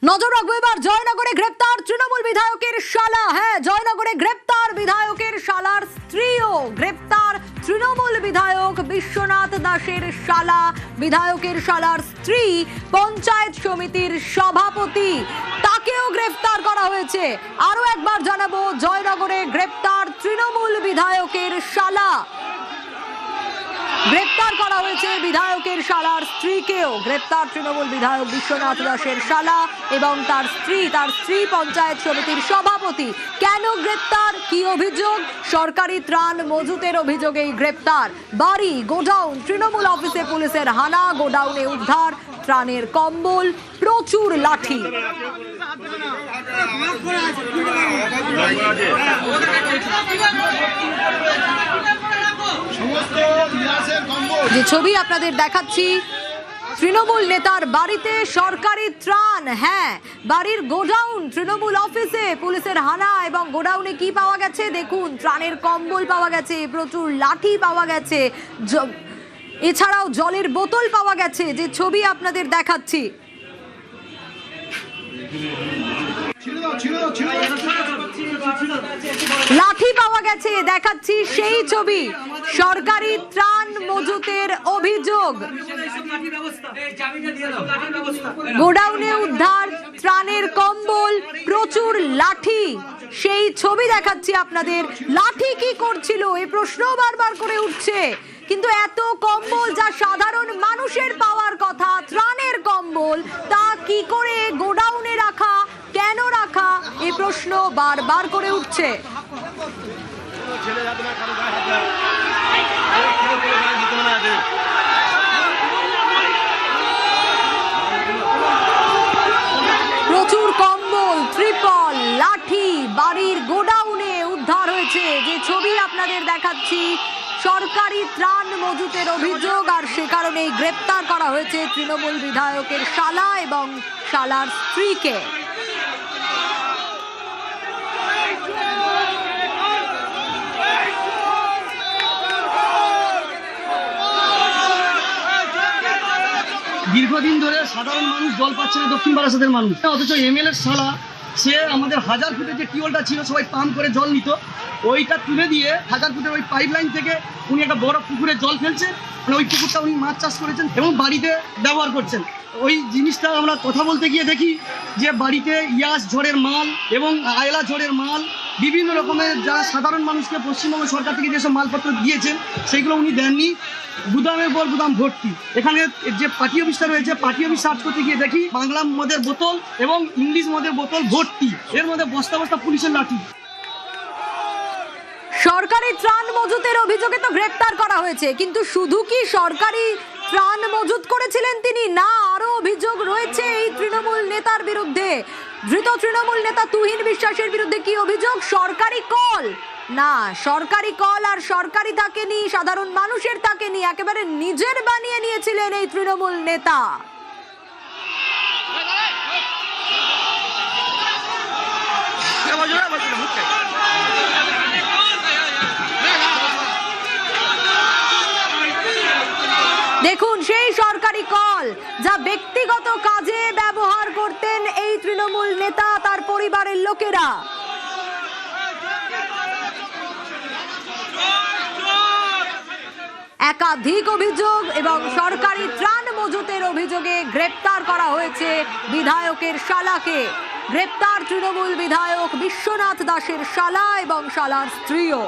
নজর রাখবো এবার জয়নগরে গ্রেপ্তার তৃণমূল বিধায়কের শালা। হ্যাঁ, জয়নগরে গ্রেপ্তার বিধায়কের শালার স্ত্রীও গ্রেপ্তার। তৃণমূল বিধায়ক বিশ্বনাথ দাসের শালা, বিধায়কের শালার স্ত্রী পঞ্চায়েত সমিতির সভাপতি, তাকেও গ্রেপ্তার করা হয়েছে। আরো একবার জানাবো, জয়নগরে গ্রেপ্তার তৃণমূল বিধায়কের শালা। গ্রেপ্তার করা হয়েছে বিধায়কের শালার স্ত্রীকেও। গ্রেপ্তার তৃণমূল বিধায়ক বিশ্বনাথ দাসের শালা এবং তার স্ত্রী পঞ্চায়েত সমিতির সভাপতি। কেন গ্রেপ্তার, কি অভিযোগ? সরকারি ত্রাণ মজুতের অভিযোগেই গ্রেপ্তার। বাড়ি, গোডাউন, তৃণমূল অফিসে পুলিশের হানা, গোডাউনে উদ্ধার ত্রাণের কম্বল, প্রচুর লাঠি। যে ছবি আপনাদের দেখাচ্ছি, তৃণমূল নেতার বাড়িতে সরকারি ত্রাণ। হ্যাঁ, বাড়ির গোডাউন, তৃণমূল অফিসে পুলিশের হানা এবং গোডাউনে কি পাওয়া গেছে দেখুন। ত্রাণের কম্বল পাওয়া গেছে, প্রচুর লাঠি পাওয়া গেছে, এছাড়াও জলের বোতল পাওয়া গেছে, যে ছবি আপনাদের দেখাচ্ছি। লাঠি পাওয়া গেছে, দেখাচ্ছি সেই ছবি। সরকারি ত্রাণ মজুতের অভিযোগ। গোডাউনে উদ্ধার ত্রাণের কম্বল, প্রচুর লাঠি, সেই ছবি দেখাচ্ছি আপনাদের। লাঠি কি করছিল এই প্রশ্ন বারবার করে উঠছে, কিন্তু এত কম্বল যা সাধারণ মানুষের পাওয়ার কথা, ত্রাণের কম্বল, তা কি করে গোডাউনে রাখা, কেন রাখা, এই প্রশ্ন বারবার করে উঠছে। প্রচুর কম্বল, ত্রিপল, লাঠি বাড়ির গোডাউনে উদ্ধার হয়েছে, যে ছবি আপনাদের দেখাচ্ছি। সরকারি ত্রাণ মজুতের অভিযোগ, আর সে কারণেই গ্রেপ্তার করা হয়েছে তৃণমূল বিধায়কের শালা এবং শালার স্ত্রীকে। দীর্ঘদিন ধরে সাধারণ মানুষ জল পাচ্ছে না, দক্ষিণ বারাসাতের মানুষ, অথচ এমএলএর শালা সে আমাদের 1000 ফুটের যে টিউবওয়েলটা ছিল, সবাই পাম্প করে জল নিত, ওইটা তুলে দিয়ে 1000 ফুটের ওই পাইপ লাইন থেকে উনি একটা বড় পুকুরে জল ফেলছে, মানে ওই পুকুরটা উনি মাছ চাষ করেছেন এবং বাড়িতে ব্যবহার করছেন। ওই জিনিসটা আমরা কথা বলতে গিয়ে দেখি যে বাড়িতে ইয়াস ঝড়ের মাল এবং আয়লা ঝড়ের মাল, বিভিন্ন রকমের যারা সাধারণ মানুষকে পশ্চিমবঙ্গ সরকার থেকে যেসব মালপত্র দিয়েছেন সেইগুলো উনি দেননি। গুদামের পর গুদাম ভর্তি। এখানে যে পার্টি অফিসটা রয়েছে, পার্টি অফিস সার্চ করতে গিয়ে দেখি বাংলা মদের বোতল এবং ইংলিশ মদের বোতল ভর্তি, এর মধ্যে বস্তা বস্তা পুলিশের লাঠি। সরকারি ত্রাণ মজুতের অভিযোগে তো গ্রেপ্তার করা হয়েছে, কিন্তু শুধু কি সরকারি ত্রাণ মজুত করেছিলেন তিনি? না, আরো অভিযোগ রয়েছে এই তৃণমূল নেতার বিরুদ্ধে। ধৃত তৃণমূল নেতা তুহিন বিশ্বাসের বিরুদ্ধে কি অভিযোগ? সরকারি কল, না সরকারি কল আর সরকারি থাকেনি, সাধারণ মানুষের থাকেনি, একেবারে নিজের বানিয়ে নিয়েছিলেন এই তৃণমূল নেতা। দেখুন সেই সরকারি কল যা ব্যক্তিগত কাজে ব্যবহার করতেন এই তৃণমূল নেতা, তার পরিবারের লোকেরা। একাধিক অভিযোগ এবং সরকারি ত্রাণ মজুতের অভিযোগে গ্রেপ্তার করা হয়েছে বিধায়কের শালাকে। গ্রেপ্তার তৃণমূল বিধায়ক বিশ্বনাথ দাসের শালা এবং শালার স্ত্রীও।